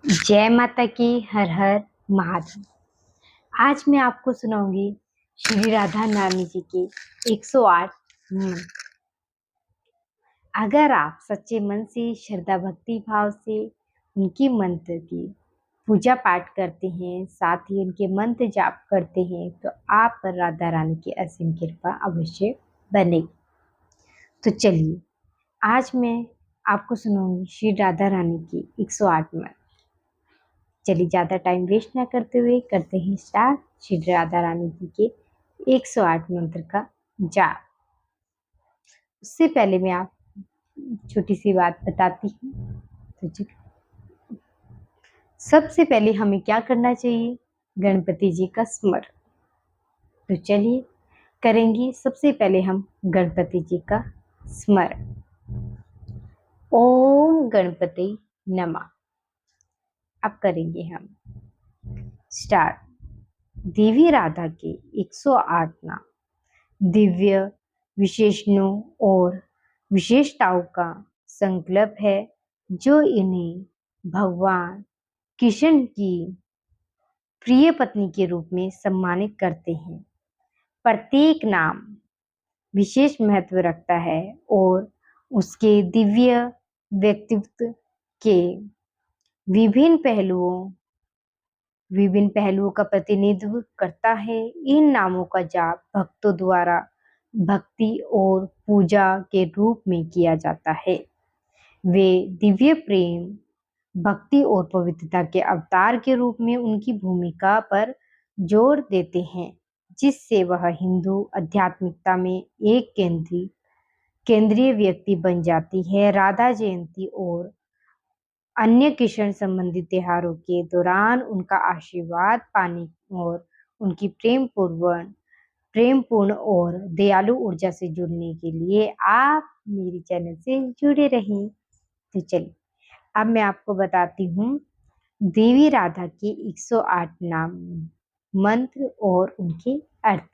जय माता की। हर हर महादेव। आज मैं आपको सुनाऊंगी श्री राधा नानी जी के 108 मंत्र। अगर आप सच्चे मन से श्रद्धा भक्ति भाव से उनकी मंत्र की पूजा पाठ करते हैं, साथ ही उनके मंत्र जाप करते हैं, तो आप पर राधा रानी की असीम कृपा अवश्य बनेगी। तो चलिए, आज मैं आपको सुनाऊंगी श्री राधा रानी की 108 मंत्र। चलिए, ज़्यादा टाइम वेस्ट ना करते हुए करते हैं स्टार्ट श्री राधा रानी जी के 108 मंत्र का जाप। उससे पहले मैं आप छोटी सी बात बताती हूँ। तो सबसे पहले हमें क्या करना चाहिए? गणपति जी का स्मरण। तो चलिए करेंगे। सबसे पहले हम गणपति जी का स्मरण। ओम गणपति नमः। अब करेंगे हम स्टार्ट। देवी राधा के 108 नाम दिव्य विशेषणों और विशेषताओं का संकल्प है, जो इन्हें भगवान कृष्ण की प्रिय पत्नी के रूप में सम्मानित करते हैं। प्रत्येक नाम विशेष महत्व रखता है और उसके दिव्य व्यक्तित्व के विभिन्न पहलुओं का प्रतिनिधित्व करता है। इन नामों का जाप भक्तों द्वारा भक्ति और पूजा के रूप में किया जाता है। वे दिव्य प्रेम, भक्ति और पवित्रता के अवतार के रूप में उनकी भूमिका पर जोर देते हैं, जिससे वह हिंदू आध्यात्मिकता में एक केंद्रीय व्यक्ति बन जाती है। राधा जयंती और अन्य कृष्ण संबंधी त्योहारों के दौरान उनका आशीर्वाद पाने और उनकी प्रेमपूर्ण और दयालु ऊर्जा से जुड़ने के लिए आप मेरे चैनल से जुड़े रहें। तो चलिए, अब मैं आपको बताती हूँ देवी राधा के 108 नाम, मंत्र और उनके अर्थ।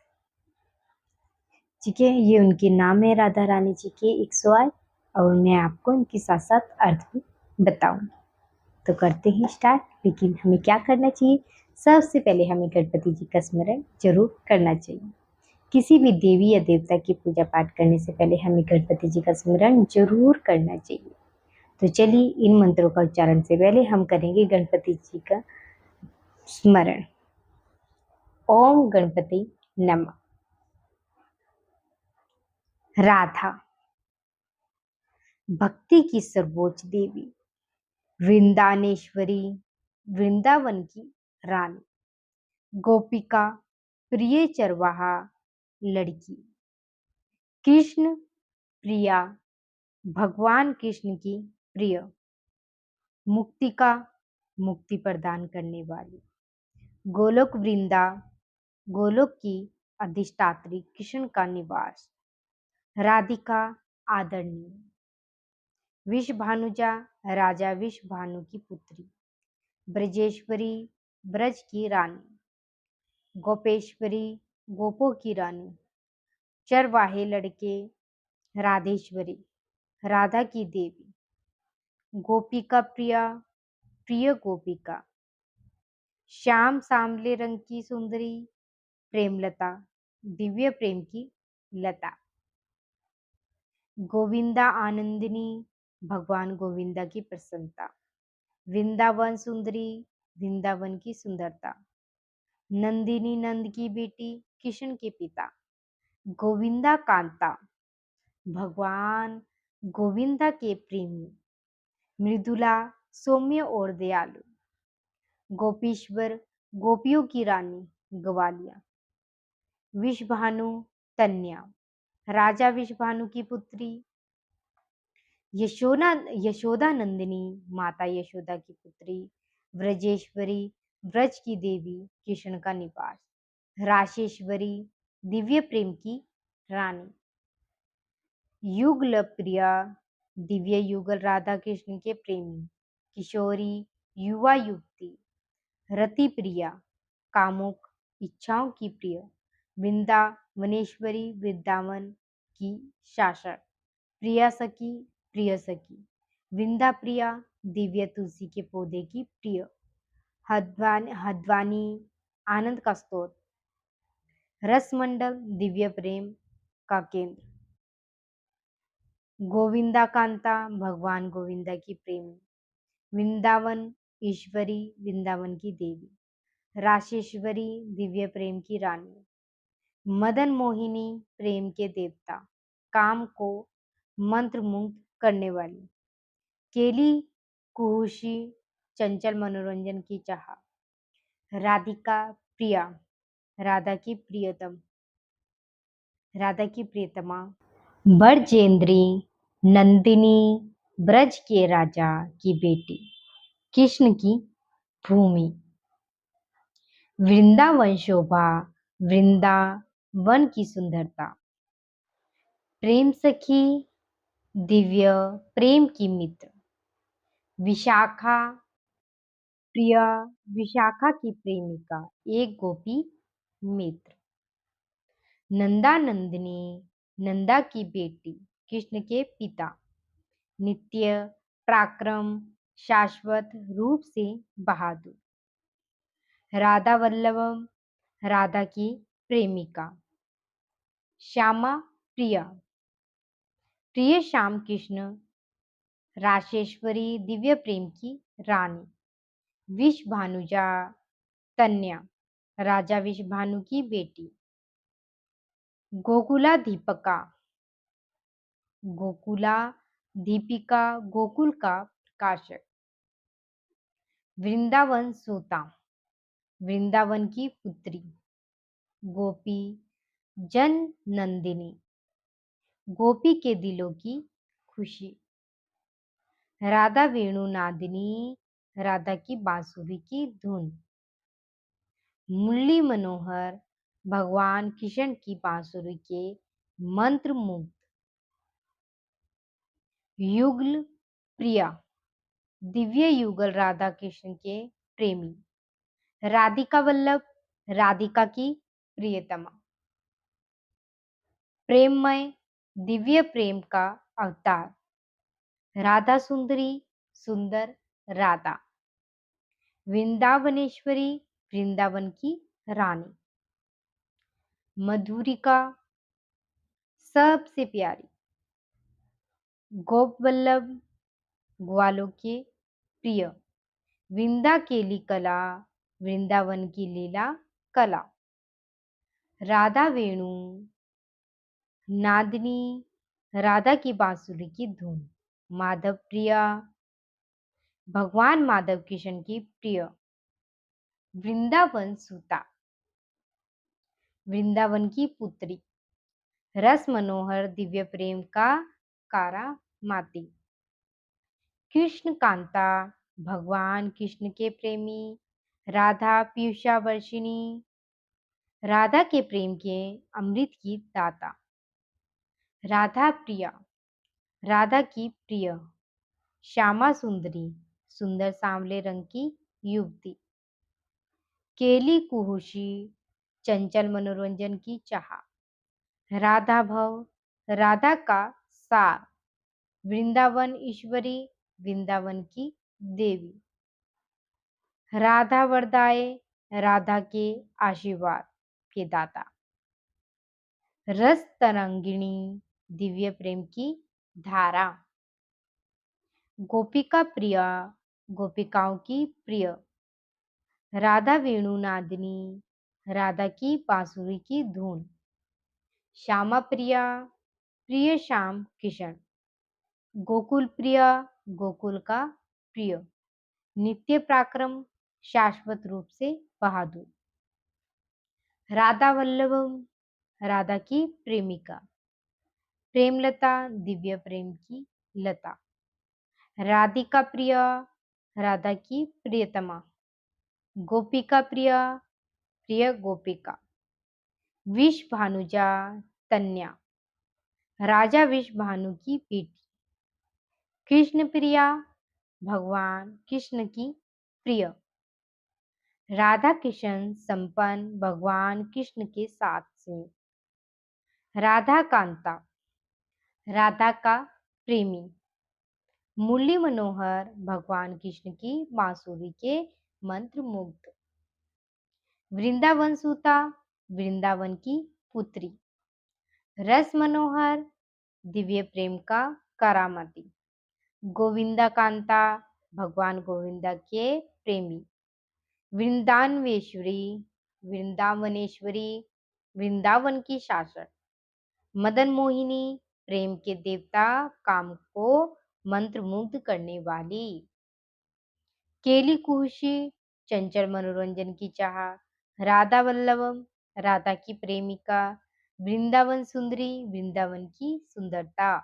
ठीक है, ये उनके नाम है राधा रानी जी के 108, और मैं आपको इनके साथ साथ अर्थ भी बताऊंगी। तो करते हैं स्टार्ट। लेकिन हमें क्या करना चाहिए? सबसे पहले हमें गणपति जी का स्मरण जरूर करना चाहिए। किसी भी देवी या देवता की पूजा पाठ करने से पहले हमें गणपति जी का स्मरण जरूर करना चाहिए। तो चलिए, इन मंत्रों का उच्चारण से पहले हम करेंगे गणपति जी का स्मरण। ओम गणपति नमः। राधा भक्ति की सर्वोच्च देवी, वृंदानेश्वरी, वृंदावन की रानी, गोपिका प्रिय चरवाहा लड़की, कृष्ण प्रिया, भगवान कृष्ण की प्रिय, मुक्तिका मुक्ति प्रदान करने वाली, गोलोक वृंदा गोलोक की अधिष्ठात्री कृष्ण का निवास, राधिका आदरणीय, विषभानुजा राजा विषभानु की पुत्री, ब्रजेश्वरी ब्रज की रानी, गोपेश्वरी गोपों की रानी, चरवाहे लड़के राधेश्वरी राधा की देवी, गोपिका प्रिया प्रिय गोपिका, श्याम सांवले रंग की सुंदरी प्रेमलता दिव्य प्रेम की लता, गोविंदा आनंदिनी भगवान गोविंदा की प्रसन्नता, वृंदावन सुंदरी वृंदावन की सुंदरता, नंदिनी नंद की बेटी कृष्ण के पिता, गोविंदा कांता भगवान गोविंदा के प्रेमी, मृदुला सौम्य और दयालु, गोपीश्वर गोपियों की रानी ग्वालिया, विषभानु तन्या राजा विषभानु की पुत्री, यशोदा नंदिनी माता यशोदा की पुत्री, ब्रजेश्वरी ब्रज की देवी कृष्ण का निवास, राशेश्वरी दिव्य प्रेम की रानी, युगल प्रिया दिव्य युगल राधा कृष्ण के प्रेमी, किशोरी युवा युवती, रति प्रिया कामुक इच्छाओं की प्रिय, वृंदावनेश्वरी वृंदावन की शासक, प्रिय सखी वृंदा प्रिया दिव्य तुलसी के पौधे की प्रिय। हदवानी आनंद का स्रोत। रसमंडल दिव्य प्रेम का केंद्र। गोविंदा कांता भगवान गोविंदा की प्रेमी। वृंदावन ईश्वरी वृंदावन की देवी। राशेश्वरी दिव्य प्रेम की रानी। मदन मोहिनी प्रेम के देवता। काम को मंत्रमुग्ध करने वाली। केली कुहुशी चंचल मनोरंजन की चाह। राधिका प्रिया राधा की प्रियतम राधा की प्रियतमा। ब्रजेंद्री नंदिनी ब्रज के राजा की बेटी। कृष्ण की भूमि। वृंदावन शोभा वृंदावन की सुंदरता। प्रेम सखी दिव्य प्रेम की मित्र। विशाखा प्रिया विशाखा की प्रेमिका। एक गोपी मित्र। नंदा नंदिनी नंदा की बेटी कृष्ण के पिता। नित्य पराक्रम शाश्वत रूप से बहादुर। राधा वल्लभम राधा की प्रेमिका। श्यामा प्रिया प्रिय श्याम कृष्ण। राशेश्वरी दिव्य प्रेम की रानी। विषभानुजा तन्या राजा विषभानु की बेटी। गोकुला दीपिका गोकुला दीपिका गोकुल का प्रकाशक। वृंदावन सूता वृंदावन की पुत्री। गोपी जन नंदिनी गोपी के दिलों की खुशी। राधा वेणु नादिनी राधा की बांसुरी की धुन। मुरली मनोहर भगवान कृष्ण की बांसुरी के मंत्र मुग्ध। युगल प्रिया दिव्य युगल राधा कृष्ण के प्रेमी। राधिका वल्लभ राधिका की प्रियतमा। प्रेममय दिव्य प्रेम का अवतार। राधा सुंदरी सुंदर राधा। वृंदावनेश्वरी वृंदावन की रानी। मधुरिका सबसे प्यारी। गोप वल्लभ ग्वालों के प्रिय। वृंदा केली कला वृंदावन की लीला कला। राधा वेणु नादिनी राधा की बांसुरी की धुन। माधव प्रिया भगवान माधव कृष्ण की प्रिय। वृंदावन सुता वृंदावन की पुत्री। रस मनोहर दिव्य प्रेम का कारा माती। कृष्ण कांता भगवान कृष्ण के प्रेमी। राधा पीयूषा वर्षिणी राधा के प्रेम के अमृत की दाता। राधा प्रिया राधा की प्रिय। श्यामा सुंदरी सुंदर सांवले रंग की युवती। केली कुहुशी चंचल मनोरंजन की चाह। राधा भव राधा का सार। वृंदावन ईश्वरी वृंदावन की देवी। राधा वरदाए राधा के आशीर्वाद के दाता। रस तरंगिणी दिव्य प्रेम की धारा। गोपिका प्रिया गोपिकाओं की प्रिय। राधा वेणु नादिनी राधा की बांसुरी की धुन। श्यामा प्रिया प्रिय श्याम किशन। गोकुल प्रिया गोकुल का प्रिय। नित्य पराक्रम शाश्वत रूप से बहादुर। राधा वल्लभम राधा की प्रेमिका। प्रेमलता दिव्य प्रेम की लता। राधिका प्रिया राधा की प्रियतमा। गोपिका प्रिया प्रिय गोपिका। विष भानुजा तन्या राजा विष भानु की बेटी। कृष्ण प्रिया भगवान कृष्ण की प्रिय। राधा कृष्ण संपन्न भगवान कृष्ण के साथ से। राधा कांता राधा का प्रेमी। मुरली मनोहर भगवान कृष्ण की बांसुरी के मंत्र मुग्ध। वृंदावन सूता वृंदावन की पुत्री। रस मनोहर दिव्य प्रेम का करामती। गोविंदा कांता भगवान गोविंदा के प्रेमी। वृंदावनेश्वरी वृंदावनेश्वरी वृंदावन की शासक। मदन मोहिनी प्रेम के देवता, काम को मंत्रमुग्ध करने वाली। केली कुहशी चंचल मनोरंजन की चाह। राधा वल्लभम राधा की प्रेमिका। वृंदावन सुंदरी वृंदावन की सुंदरता।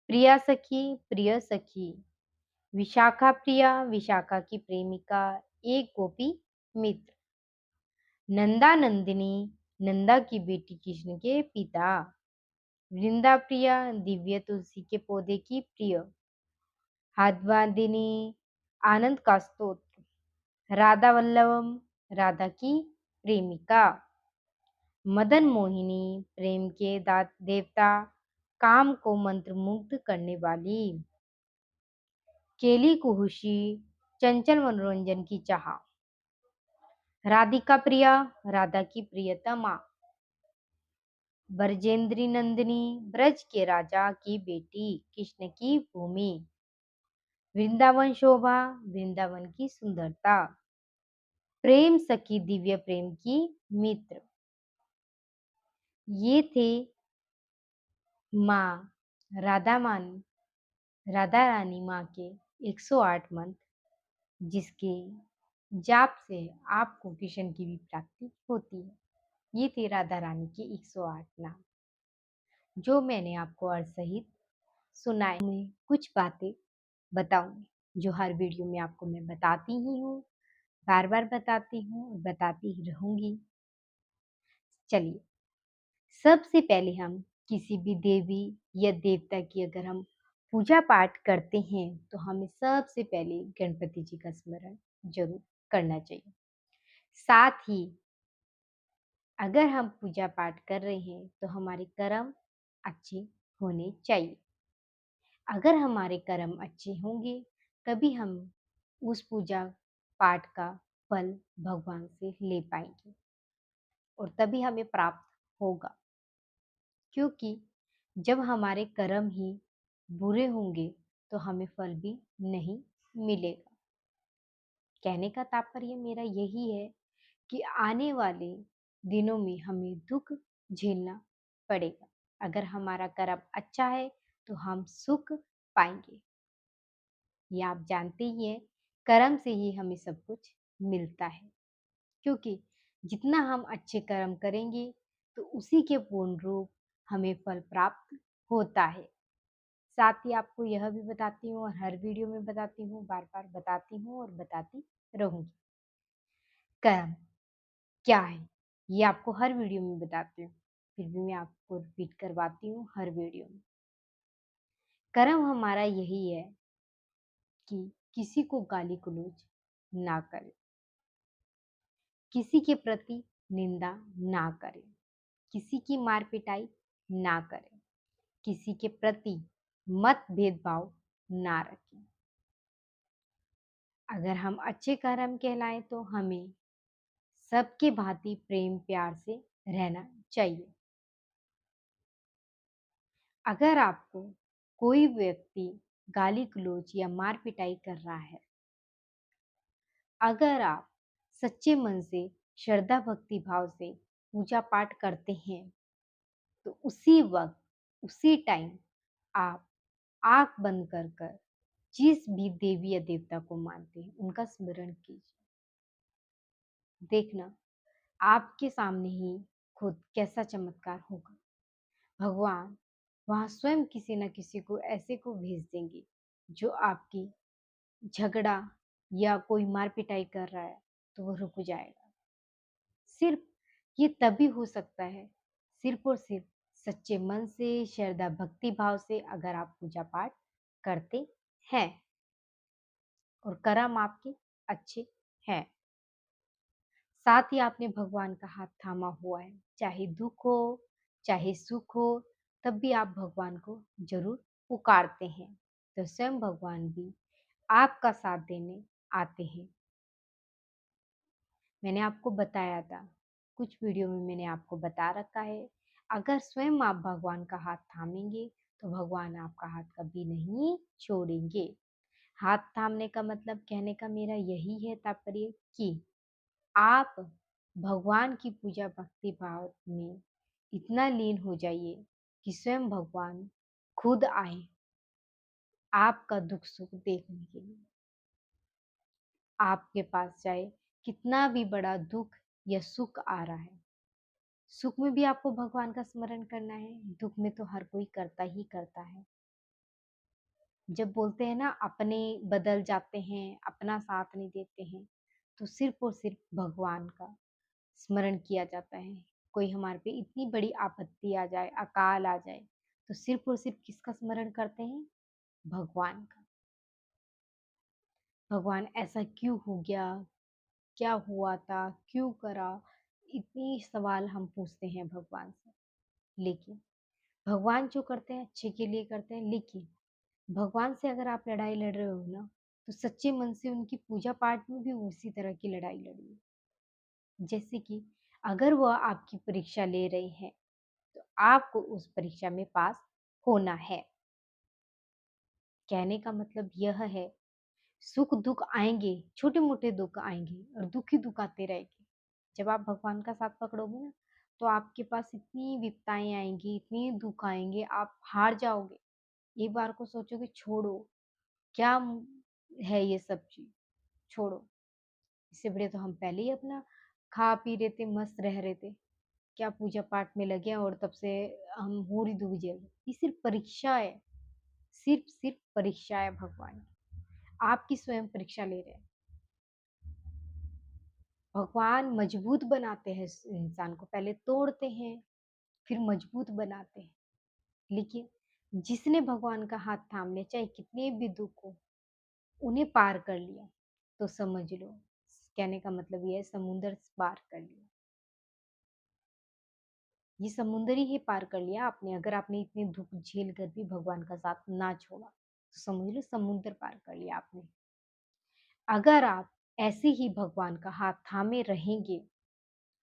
प्रिय सखी। विशाखा प्रिया विशाखा की प्रेमिका, एक गोपी मित्र। नंदा नंदिनी नंदा की बेटी कृष्ण के पिता। वृंदा प्रिया दिव्य तुलसी के पौधे की प्रिय। हादवादिनी आनंद का स्तोत्र। राधा वल्लभम राधा की प्रेमिका। मदन मोहिनी प्रेम के देवता, काम को मंत्रमुग्ध करने वाली। केली कुहुशी चंचल मनोरंजन की चाह। राधिका प्रिया राधा की प्रियतमा। ब्रजेंद्री नंदिनी ब्रज के राजा की बेटी, कृष्ण की भूमि। वृंदावन शोभा वृंदावन की सुंदरता। प्रेम सखी दिव्य प्रेम की मित्र। ये थे माँ राधा रानी माँ के 108 मंत्र, जिसके जाप से आपको कृष्ण की भी प्राप्ति होती है। ये थे राधा रानी के 108 नाम, जो मैंने आपको अर्थ सहित सुनाए। मैं कुछ बातें बताऊंगी जो हर वीडियो में आपको मैं बताती ही हूँ, बार बार बताती हूँ और बताती ही रहूंगी। चलिए, सबसे पहले हम किसी भी देवी या देवता की अगर हम पूजा पाठ करते हैं तो हमें सबसे पहले गणपति जी का स्मरण जरूर करना चाहिए। साथ ही अगर हम पूजा पाठ कर रहे हैं तो हमारे कर्म अच्छे होने चाहिए। अगर हमारे कर्म अच्छे होंगे तभी हम उस पूजा पाठ का फल भगवान से ले पाएंगे और तभी हमें प्राप्त होगा। क्योंकि जब हमारे कर्म ही बुरे होंगे तो हमें फल भी नहीं मिलेगा। कहने का तात्पर्य मेरा यही है कि आने वाले दिनों में हमें दुख झेलना पड़ेगा। अगर हमारा कर्म अच्छा है तो हम सुख पाएंगे। ये आप जानते ही हैं, कर्म से ही हमें सब कुछ मिलता है। क्योंकि जितना हम अच्छे कर्म करेंगे तो उसी के पूर्ण रूप हमें फल प्राप्त होता है। साथ ही आपको यह भी बताती हूँ और हर वीडियो में बताती हूँ, बार बार बताती हूँ और बताती रहूंगी, कर्म क्या है ये आपको हर वीडियो में बताती हूँ, फिर भी मैं आपको रिपीट करवाती हूँ हर वीडियो में। कर्म हमारा यही है कि किसी को गाली गलौज ना करें, किसी के प्रति निंदा ना करें, किसी की मार पिटाई ना करें, किसी के प्रति मत भेदभाव ना रखें। अगर हम अच्छे कर्म कहलाएं तो हमें सबके भांति प्रेम प्यार से रहना चाहिए। अगर आपको कोई व्यक्ति गाली गलौज या मार पिटाई कर रहा है, अगर आप सच्चे मन से श्रद्धा भक्ति भाव से पूजा पाठ करते हैं तो उसी वक्त उसी टाइम आप आंख बंद कर कर जिस भी देवी या देवता को मानते हैं उनका स्मरण कीजिए। देखना आपके सामने ही खुद कैसा चमत्कार होगा। भगवान वहां स्वयं किसी न किसी को ऐसे को भेज देंगे जो आपकी झगड़ा या कोई मार पिटाई कर रहा है तो वो रुक जाएगा। सिर्फ ये तभी हो सकता है, सिर्फ और सिर्फ सच्चे मन से श्रद्धा भक्ति भाव से अगर आप पूजा पाठ करते हैं और कर्म आपके अच्छे हैं। साथ ही आपने भगवान का हाथ थामा हुआ है, चाहे दुख हो चाहे सुख हो, तब भी आप भगवान को जरूर पुकारते हैं। तो स्वयं भगवान भी आपका साथ देने आते हैं। मैंने आपको बताया था, कुछ वीडियो में मैंने आपको बता रखा है, अगर स्वयं आप भगवान का हाथ थामेंगे, तो भगवान आपका हाथ कभी नहीं छोड़ेंगे। हाथ थामने का मतलब कहने का मेरा यही है तात्पर्य कि आप भगवान की पूजा भक्ति भाव में इतना लीन हो जाइए कि स्वयं भगवान खुद आए आपका दुख सुख देखने के लिए, आपके पास जाए। कितना भी बड़ा दुख या सुख आ रहा है, सुख में भी आपको भगवान का स्मरण करना है, दुख में तो हर कोई करता ही करता है। जब बोलते हैं ना अपने बदल जाते हैं, अपना साथ नहीं देते हैं, तो सिर्फ और सिर्फ भगवान का स्मरण किया जाता है। कोई हमारे पे इतनी बड़ी आपत्ति आ जाए, अकाल आ जाए, तो सिर्फ और सिर्फ किसका स्मरण करते हैं? भगवान का। भगवान ऐसा क्यों हो गया? क्या हुआ था? क्यों करा? इतनी सवाल हम पूछते हैं भगवान से। लेकिन भगवान जो करते हैं अच्छे के लिए करते हैं, लेकिन भगवान से अगर आप लड़ाई लड़ रहे हो ना, तो सच्चे मन से उनकी पूजा पाठ में भी उसी तरह की लड़ाई लड़िए। जैसे कि अगर वह आपकी परीक्षा ले रहे हैं, तो आपको उस परीक्षा में पास होना है। कहने का मतलब यह है, सुख दुख आएंगे, छोटे मोटे दुख आएंगे और दुख ही दुख आते रहेंगे। जब आप भगवान का साथ पकड़ोगे ना, तो आपके पास इतनी विपताएं आएंगी, इतनी दुख आएंगे, आप हार जाओगे। एक बार को सोचोगे छोड़ो, क्या है ये सब चीज, छोड़ो। इससे बड़े तो हम पहले ही अपना खा पी रहे थे, मस्त रह रहे थे। क्या पूजा पाठ में लगे हैं और तब से हम होरी दूजे। ये सिर्फ परीक्षा है, सिर्फ परीक्षा है भगवान की। आपकी स्वयं परीक्षा ले रहे हैं। भगवान मजबूत बनाते हैं इंसान को, पहले तोड़ते हैं फिर मजबूत बनाते हैं। लेकिन जिसने भगवान का हाथ थाम लिया, चाहे कितने भी दुख हो, उन्हें पार कर लिया, तो समझ लो, कहने का मतलब ये है, समुंदर पार कर लिया। ये समुंदर ही पार कर लिया आपने, अगर आपने इतने दुख झेल कर भी भगवान का साथ ना छोड़ा, तो समझ लो समुंदर पार कर लिया आपने। अगर आप ऐसे ही भगवान का हाथ थामे रहेंगे,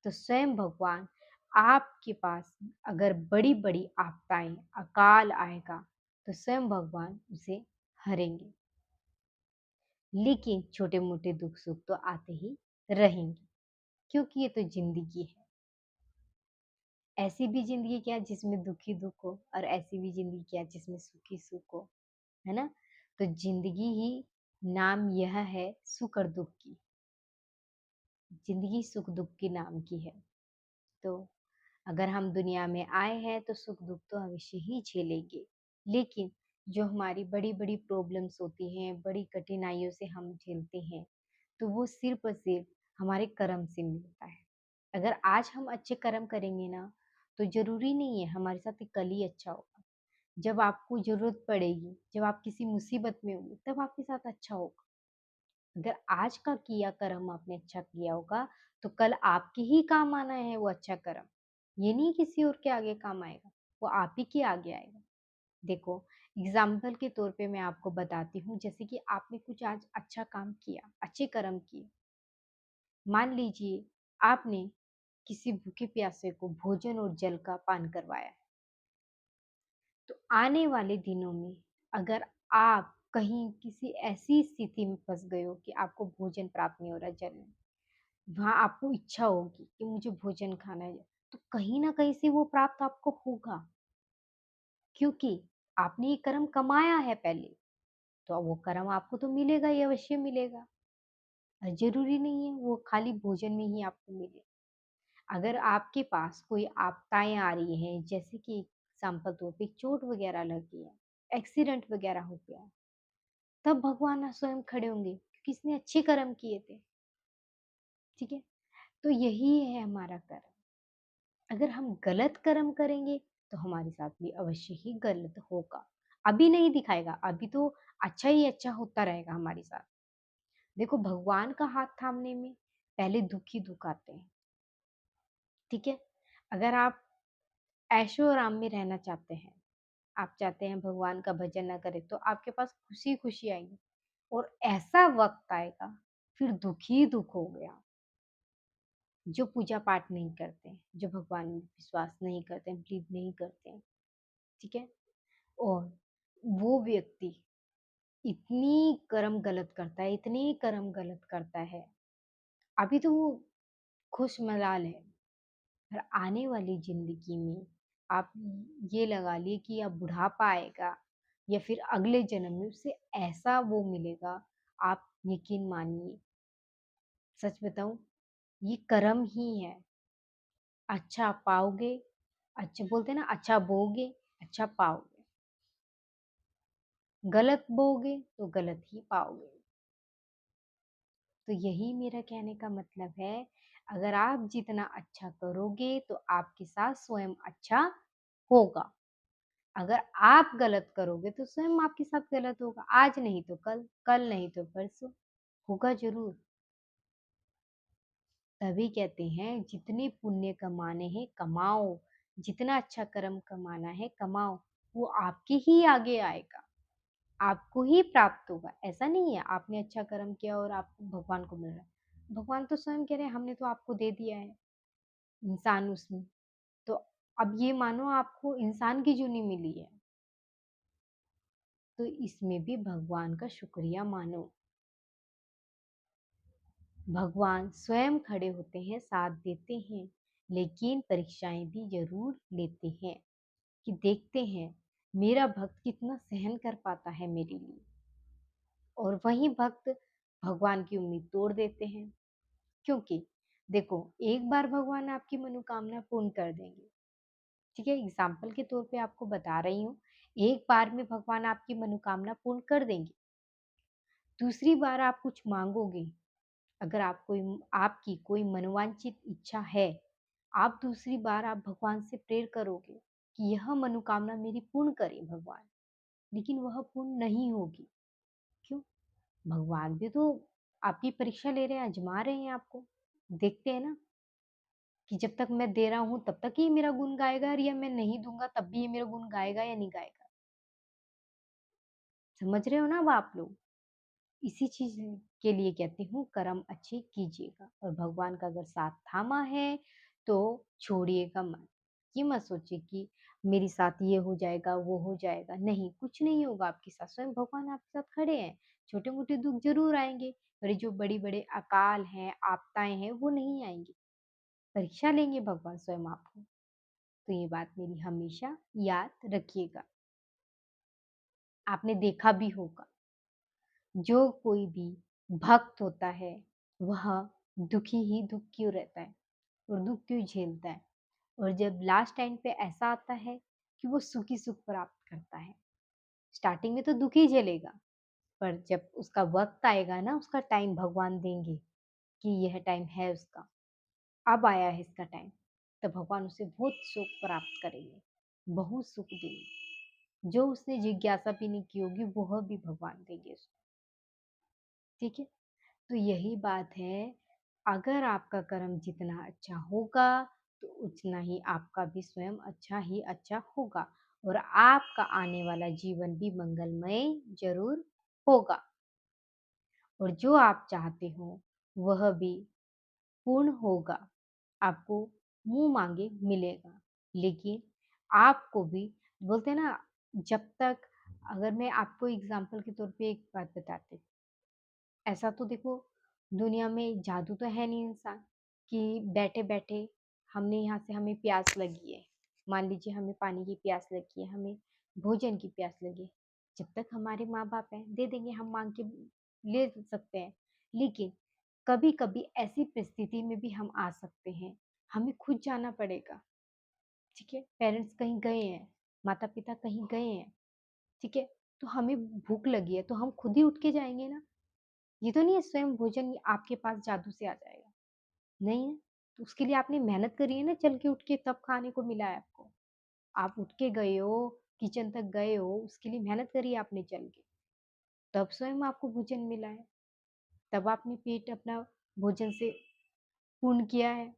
तो स्वयं भगवान आपके पास, अगर बड़ी बड़ी आपदाएं अकाल आएगा, तो स्वयं भगवान उसे हरेंगे। लेकिन छोटे मोटे दुख सुख तो आते ही रहेंगे, क्योंकि ये तो जिंदगी है। ऐसी भी जिंदगी क्या जिसमें दुखी दुख हो, और ऐसी भी जिंदगी क्या जिसमें सुखी सुख हो, है ना? तो जिंदगी ही नाम यह है सुख और दुख की। जिंदगी सुख दुख के नाम की है। तो अगर हम दुनिया में आए हैं, तो सुख दुख तो अवश्य ही झेलेंगे। लेकिन जो हमारी बड़ी बड़ी प्रॉब्लम्स होती हैं, बड़ी कठिनाइयों से हम झेलते हैं, तो वो सिर्फ और सिर्फ हमारे कर्म से मिलता है। अगर आज हम अच्छे कर्म करेंगे ना, तो जरूरी नहीं है हमारे साथ कल ही अच्छा होगा। जब आपको जरूरत पड़ेगी, जब आप किसी मुसीबत में होंगे, तब आपके साथ अच्छा होगा। अगर आज का किया कर्म आपने अच्छा किया होगा, तो कल आपके ही काम आना है वो अच्छा कर्म। ये नहीं किसी और के आगे काम आएगा, वो आप ही के आगे आएगा। देखो, एग्जाम्पल के तौर पे मैं आपको बताती हूँ, जैसे कि आपने कुछ आज अच्छा काम किया, अच्छे कर्म किए। मान लीजिए आपने किसी भूखे प्यासे को भोजन और जल का पान करवाया है, तो आने वाले दिनों में अगर आप कहीं किसी ऐसी स्थिति में फंस गए हो कि आपको भोजन प्राप्त नहीं हो रहा, जल नहीं, वहां आपको इच्छा होगी कि मुझे भोजन खाना है, तो कहीं ना कहीं से वो प्राप्त आपको होगा, क्योंकि आपने ये कर्म कमाया है पहले। तो वो कर्म आपको तो मिलेगा ही, अवश्य मिलेगा। और जरूरी नहीं है वो खाली भोजन में ही आपको मिले। अगर आपके पास कोई आपदाएं आ रही हैं, जैसे कि एग्जाम्पल तौर पे चोट वगैरह लग गई है, एक्सीडेंट वगैरह हो गया, तब भगवान स्वयं खड़े होंगे, क्योंकि इसने अच्छे कर्म किए थे। ठीक है? तो यही है हमारा कर्म। अगर हम गलत कर्म करेंगे, तो हमारे साथ भी अवश्य ही गलत होगा। अभी नहीं दिखाएगा, अभी तो अच्छा ही अच्छा होता रहेगा हमारे साथ। देखो, भगवान का हाथ थामने में पहले दुख ही दुख आते हैं। ठीक है? अगर आप ऐशो आराम में रहना चाहते हैं, आप चाहते हैं भगवान का भजन ना करें तो आपके पास खुशी-खुशी आएगी और ऐसा वक़्त आएगा फिर दुःख ही दुःख हो गया। जो पूजा पाठ नहीं करते हैं, जो भगवान में विश्वास नहीं करते हैं, बिलीव नहीं करते हैं, ठीक है? और वो व्यक्ति इतनी कर्म गलत करता है, इतने कर्म गलत करता है, अभी तो वो खुशमलाल है, पर आने वाली ज़िंदगी में आप ये लगा लिए कि अब बुढ़ापा आएगा या फिर अगले जन्म में उसे ऐसा वो मिलेगा, आप यकीन मानिए, सच बताऊँ, ये कर्म ही है। अच्छा पाओगे, अच्छा बोलते हैं ना, अच्छा बोओगे, अच्छा पाओगे। गलत बोओगे तो गलत ही पाओगे। तो यही मेरा कहने का मतलब है, अगर आप जितना अच्छा करोगे तो आपके साथ स्वयं अच्छा होगा। अगर आप गलत करोगे तो स्वयं आपके साथ गलत होगा। आज नहीं तो कल, कल नहीं तो परसों, होगा ज़रूर। तभी कहते हैं जितने पुण्य कमाने हैं कमाओ, जितना अच्छा कर्म कमाना है कमाओ, वो आपके ही आगे आएगा, आपको ही प्राप्त होगा। ऐसा नहीं है आपने अच्छा कर्म किया और आपको भगवान को मिल रहा है। भगवान तो स्वयं कह रहे हैं हमने तो आपको दे दिया है, इंसान उसमें। तो अब ये मानो आपको इंसान की जूनी मिली है, तो इसमें भी भगवान का शुक्रिया मानो। भगवान स्वयं खड़े होते हैं, साथ देते हैं, लेकिन परीक्षाएं भी ज़रूर लेते हैं कि देखते हैं मेरा भक्त कितना सहन कर पाता है मेरे लिए। और वही भक्त भगवान की उम्मीद तोड़ देते हैं, क्योंकि देखो, एक बार भगवान आपकी मनोकामना पूर्ण कर देंगे, ठीक है? एग्ज़ाम्पल के तौर पे आपको बता रही हूँ, एक बार में भगवान आपकी मनोकामना पूर्ण कर देंगे। दूसरी बार आप कुछ माँगोगे, अगर आपकी कोई मनोवांछित इच्छा है, आप दूसरी बार आप भगवान से प्रेयर करोगे कि यह मनोकामना मेरी पूर्ण करें भगवान, लेकिन वह पूर्ण नहीं होगी। क्यों? भगवान भी तो आपकी परीक्षा ले रहे हैं, आज़मा रहे हैं आपको। देखते हैं ना कि जब तक मैं दे रहा हूँ तब तक ही मेरा गुण गाएगा, और या मैं नहीं दूँगा तब भी ये मेरा गुण गाएगा या नहीं गाएगा। समझ रहे हो ना अब आप लोग? इसी चीज़ के लिए कहती हूँ कर्म अच्छे कीजिएगा, और भगवान का अगर साथ थामा है तो छोड़िएगा मत। ये मत सोचिए कि मेरे साथ ये हो जाएगा, वो हो जाएगा। नहीं, कुछ नहीं होगा आपके साथ, स्वयं भगवान आपके साथ खड़े हैं। छोटे-मोटे दुःख ज़रूर आएँगे, पर ये जो बड़े-बड़े अकाल हैं, आपदाएँ हैं, वो नहीं आएँगी। परीक्षा लेंगे भगवान स्वयं आपको। तो ये बात मेरी हमेशा याद रखिएगा। आपने देखा भी होगा, जो कोई भी भक्त होता है, वह दुखी ही दुःख क्यों रहता है और दुःख क्यों झेलता है, और जब लास्ट टाइम पे ऐसा आता है कि वो सुखी सुख प्राप्त करता है। स्टार्टिंग में तो दुःख ही झेलेगा, पर जब उसका वक़्त आएगा ना, उसका टाइम भगवान देंगे कि यह टाइम है उसका, अब आया है इसका टाइम, तब भगवान उसे बहुत सुख प्राप्त करेंगे, बहुत सुख देंगे। जो उसने जिज्ञासा भी नहीं की होगी, वह भी भगवान देंगे उसको, ठीक है? तो यही बात है, अगर आपका कर्म जितना अच्छा होगा, तो उतना ही आपका भी स्वयं अच्छा ही अच्छा होगा, और आपका आने वाला जीवन भी मंगलमय ज़रूर होगा, और जो आप चाहते हो, वह भी पूर्ण होगा। आपको मुँह माँगे मिलेगा, लेकिन आपको भी बोलते हैं ना, जब तक, अगर मैं आपको एग्ज़ाम्पल के तौर पे एक बात बताती हूँ, ऐसा तो देखो, दुनिया में जादू तो है नहीं इंसान कि बैठे-बैठे हमने यहाँ से, हमें प्यास लगी है, मान लीजिए हमें पानी की प्यास लगी है, हमें भोजन की प्यास लगी है, जब तक हमारे माँ-बाप हैं, दे देंगे, हम माँग के ले सकते हैं। लेकिन कभी-कभी ऐसी परिस्थिति में भी हम आ सकते हैं, हमें खुद जाना पड़ेगा, ठीक है? पेरेंट्स कहीं गए हैं, माता-पिता कहीं गए हैं, ठीक है? तो हमें भूख लगी है, तो हम खुद ही उठ के जाएँगे ना। ये तो नहीं है स्वयं भोजन आपके पास जादू से आ जाएगा, नहीं है। तो उसके लिए आपने मेहनत करी है ना, चल के उठ के तब खाने को मिला है आपको। आप उठ के गए हो, किचन तक गए हो, उसके लिए मेहनत करी है आपने चल के, तब स्वयं आपको भोजन मिला है, तब आपने पेट अपना भोजन से पूर्ण किया है।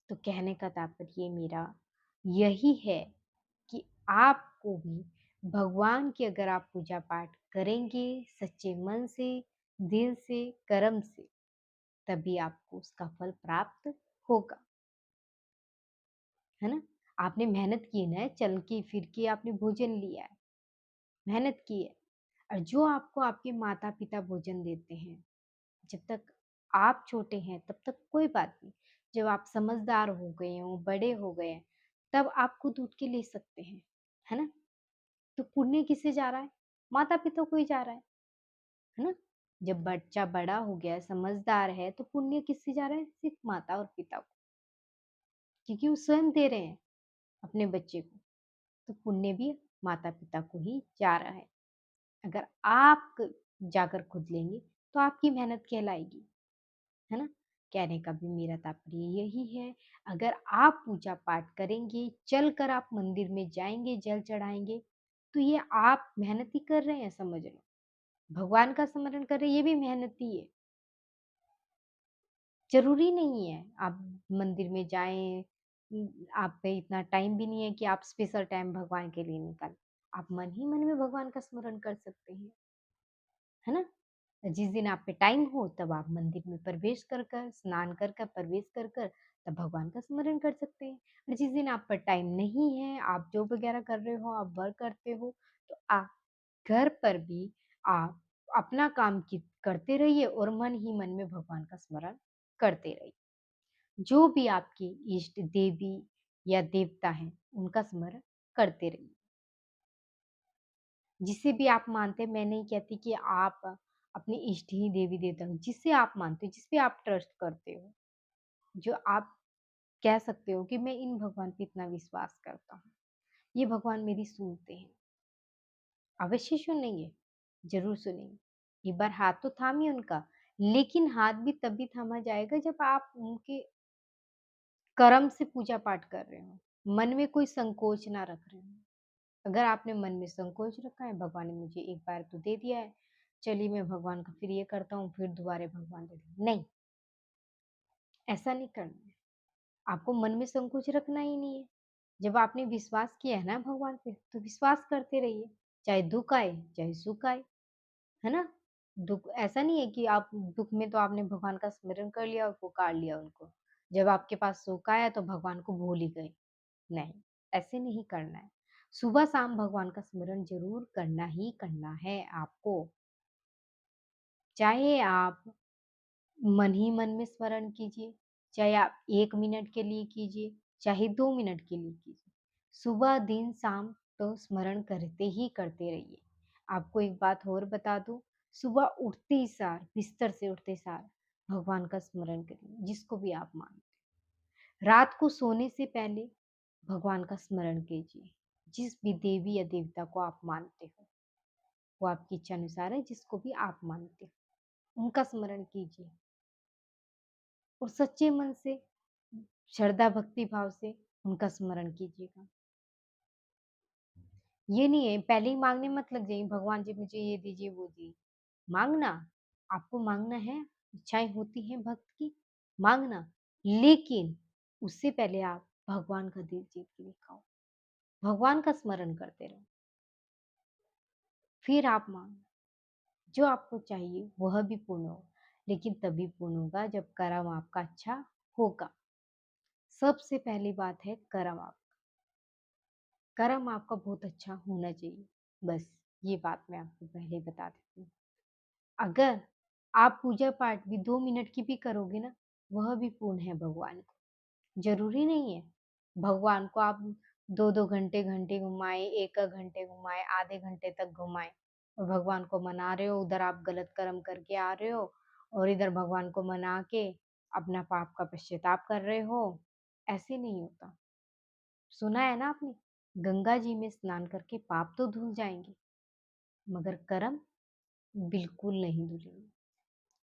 तो कहने का तात्पर्य मेरा यही है कि आप आपको भी भगवान की अगर आप पूजा पाठ करेंगे सच्चे मन से, दिल से, कर्म से, तभी आपको उसका फल प्राप्त होगा, है ना? आपने मेहनत की है ना, चल के फिर के आपने भोजन लिया है, मेहनत की है। और जो आपको आपके माता-पिता भोजन देते हैं, जब तक आप छोटे हैं तब तक कोई बात नहीं। जब आप समझदार हो गए हो, बड़े हो गए हैं, तब आप खुद उठ के ले सकते हैं, है ना? तो पुण्य किसे जा रहा है? माता-पिता को ही जा रहा है ना? जब बच्चा बड़ा हो गया है, समझदार है, तो पुण्य किससे जा रहा है? सिर्फ माता और पिता को, क्योंकि वो स्वयं दे रहे हैं अपने बच्चे को, तो पुण्य भी माता-पिता को ही जा रहा है। अगर आप जाकर खुद लेंगे, तो आपकी मेहनत कहलाएगी, है ना? कहने का भी मेरा तात्पर्य यही है, अगर आप पूजा पाठ करेंगे, चलकर आप मंदिर में जाएँगे, जल चढ़ाएँगे, तो ये आप मेहनत ही कर रहे हैं समझ लो। भगवान का स्मरण कर रहे हैं, ये भी मेहनत ही है। ज़रूरी नहीं है आप मंदिर में जाएँ, आप पे इतना टाइम भी नहीं है कि आप स्पेशल टाइम भगवान के लिए निकालें। आप मन ही मन में भगवान का स्मरण कर सकते हैं, है ना? जिस दिन आप पे टाइम हो तब आप मंदिर में प्रवेश कर कर, स्नान कर कर, प्रवेश कर कर तब भगवान का स्मरण कर सकते हैं। और जिस दिन आप पर टाइम नहीं है, आप जॉब वगैरह कर रहे हो, आप वर्क करते हो, तो आप घर पर भी आप अपना काम की करते रहिए और मन ही मन में भगवान का स्मरण करते रहिए। जो भी आपकी इष्ट देवी या देवता हैं, उनका स्मरण करते रहिए। जिसे भी आप मानते हैं, मैं नहीं कहती कि आप अपने इष्ट ही देवी देवता हो, जिसे आप मानते हो, जिस पे आप ट्रस्ट करते हो, जो आप कह सकते हो कि मैं इन भगवान पे इतना विश्वास करता हूँ, ये भगवान मेरी सुनते हैं। अवश्य सुनेंगे, ज़रूर सुनेंगे। एक बार हाथ तो थामिए उनका, लेकिन हाथ भी तभी थामा जाएगा जब आप उनके कर्म से पूजा पाठ कर रहे हो, मन में कोई संकोच ना रख रहे हो। अगर आपने मन में संकोच रखा है, भगवान ने मुझे एक बार तो दे दिया है, चलिए मैं भगवान का फिर ये करता हूँ, फिर दोबारा भगवान दे दें। नहीं, ऐसा नहीं करना है। आपको मन में संकोच रखना ही नहीं है। जब आपने विश्वास किया है ना भगवान पे, तो विश्वास करते रहिए। चाहे दुःख आए, चाहे सुख आए, है ना? दुःख ऐसा नहीं है कि आप दुःख में तो आपने भगवान का स्मरण कर लिया और पुकार लिया उनको। जब आपके पास सुख आया तो भगवान को भूल ही गए। नहीं, ऐसे नहीं करना है। सुबह-शाम भगवान का स्मरण ज़रूर करना ही करना है आपको। चाहे आप मन ही मन में स्मरण कीजिए, चाहे आप 1 मिनट के लिए कीजिए, चाहे 2 मिनट के लिए कीजिए। सुबह, दिन, शाम तो स्मरण करते ही करते रहिए। आपको एक बात और बता दूँ, सुबह उठते ही सार, बिस्तर से उठते सार भगवान का स्मरण करिए, जिसको भी आप मानते हो। रात को सोने से पहले भगवान का स्मरण कीजिए। जिस भी देवी या देवता को आप मानते हो, वो आपकी इच्छा अनुसार है, जिसको भी आप मानते हो, उनका स्मरण कीजिए और सच्चे मन से, श्रद्धा भक्ति भाव से उनका स्मरण कीजिएगा। ये नहीं है पहले ही माँगने मत लग जाइए, भगवान जी मुझे ये दीजिए, वो दीजिए। माँगना, आपको माँगना है, इच्छाएँ होती हैं भक्त की, माँगना, लेकिन उससे पहले आप भगवान का दिल जीत के दिखाओ, भगवान का स्मरण करते रहो, फिर आप माँगो। जो आपको चाहिए वह भी पूर्ण हो, लेकिन तभी पूर्ण होगा जब कर्म आपका अच्छा होगा। सबसे पहली बात है कर्म कर्म आपका बहुत अच्छा होना चाहिए। बस ये बात मैं आपको पहले बता देती हूँ। अगर आप पूजा पाठ भी 2 मिनट की भी करोगे ना, वह भी पूर्ण है भगवान को। ज़रूरी नहीं है भगवान को आप 2-2 घंटे घुमाएँ, 1-1 घंटे घुमाएँ, आधे घंटे तक घुमाएँ और भगवान को मना रहे हो, उधर आप गलत कर्म करके आ रहे हो और इधर भगवान को मना के अपना पाप का पश्चाताप कर रहे हो। ऐसे नहीं होता। सुना है ना आपने? गंगा जी में स्नान करके पाप तो धुल जाएँगे, मगर कर्म बिल्कुल नहीं धुलेंगे।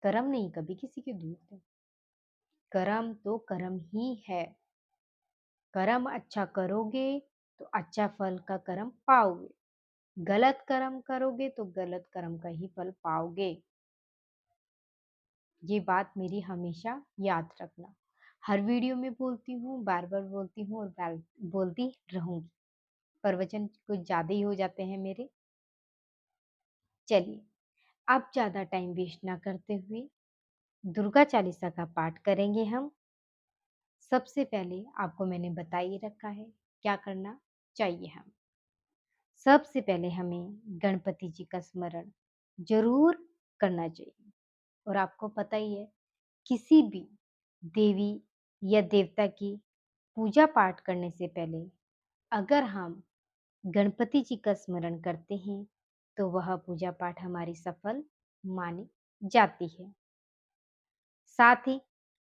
कर्म नहीं कभी किसी के धुलते। कर्म तो कर्म ही है। कर्म अच्छा करोगे तो अच्छा फल का कर्म पाओगे। गलत कर्म करोगे तो गलत कर्म का ही फल पाओगे। ये बात मेरी हमेशा याद रखना। हर वीडियो में बोलती हूँ, बार-बार बोलती हूँ और बोलती रहूँगी। प्रवचन कुछ ज़्यादा ही हो जाते हैं मेरे। चलिए, अब ज़्यादा टाइम वेस्ट ना करते हुए दुर्गा चालीसा का पाठ करेंगे हम। सबसे पहले आपको मैंने बता ही रखा है क्या करना चाहिए हम। सबसे पहले हमें गणपति जी का स्मरण ज़रूर करना चाहिए। और आपको पता ही है, किसी भी देवी या देवता की पूजा पाठ करने से पहले अगर हम गणपति जी का स्मरण करते हैं तो वह पूजा पाठ हमारी सफल मानी जाती है। साथ ही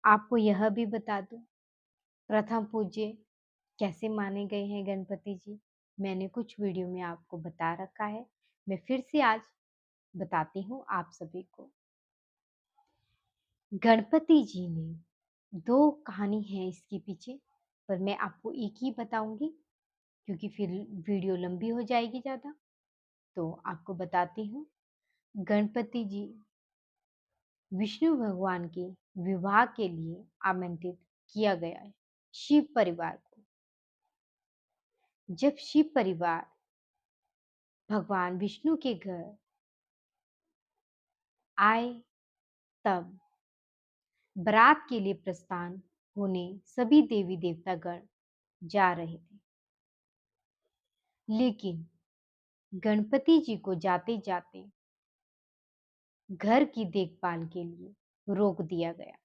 आपको यह भी बता दूं, प्रथम पूज्य कैसे माने गए हैं गणपति जी, मैंने कुछ वीडियो में आपको बता रखा है। मैं फिर से आज बताती हूँ आप सभी को। गणपति जी ने दो कहानी है इसके पीछे, पर मैं आपको एक ही बताऊंगी क्योंकि फिर वीडियो लंबी हो जाएगी ज़्यादा। तो आपको बताती हूँ। गणपति जी विष्णु भगवान के विवाह के लिए आमंत्रित किया गया है शिव परिवार को। जब शिव परिवार भगवान विष्णु के घर आए तब बारात के लिए प्रस्थान होने सभी देवी देवता गण जा रहे थे, लेकिन गणपति जी को जाते जाते घर की देखभाल के लिए रोक दिया गया।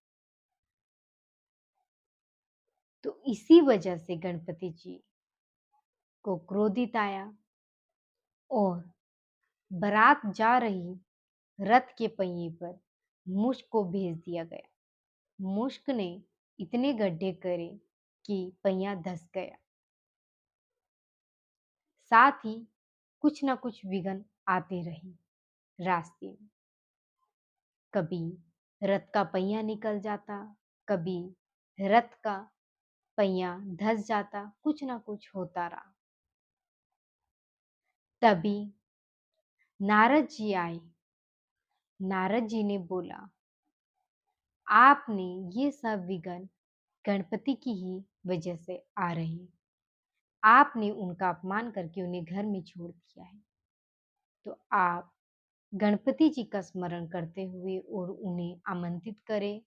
तो इसी वजह से गणपति जी को क्रोधित आया और बारात जा रही रथ के पहिए पर मुश्क को भेज दिया गया। मुश्क ने इतने गड्ढे करे कि पहिया धंस गया। साथ ही कुछ न कुछ विघ्न आते रहे रास्ते में। कभी रथ का पहिया निकल जाता, कभी रथ का पहिया धंस जाता, कुछ ना कुछ होता रहा। तभी नारद जी आए। नारद जी ने बोला, आपने ये सब विघ्न गणपति की ही वजह से आ रहे हैं। आपने उनका अपमान करके उन्हें घर में छोड़ दिया है। तो आप गणपति जी का स्मरण करते हुए और उन्हें आमंत्रित करें,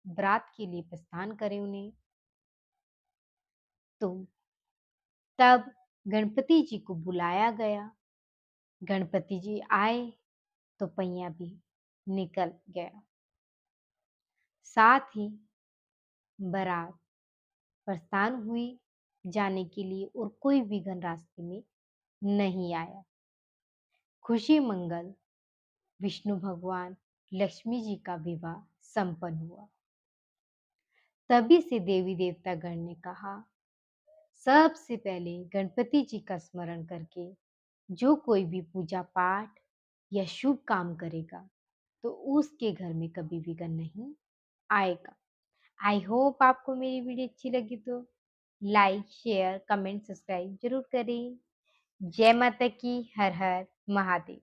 बारात के लिए प्रस्थान करें उन्हें। तो तब गणपति जी को बुलाया गया। गणपति जी आए तो पहिया भी निकल गया। साथ ही बारात प्रस्थान हुई जाने के लिए और कोई विघ्न रास्ते में नहीं आया। खुशी मंगल विष्णु भगवान लक्ष्मी जी का विवाह संपन्न हुआ। तभी से देवी देवता गण ने कहा, सबसे पहले गणपति जी का स्मरण करके जो कोई भी पूजा पाठ या शुभ काम करेगा तो उसके घर में कभी विघ्न नहीं आएगा। आई होप आपको मेरी वीडियो अच्छी लगी तो लाइक शेयर कमेंट सब्सक्राइब जरूर करें। जय माता की। हर हर महादेव।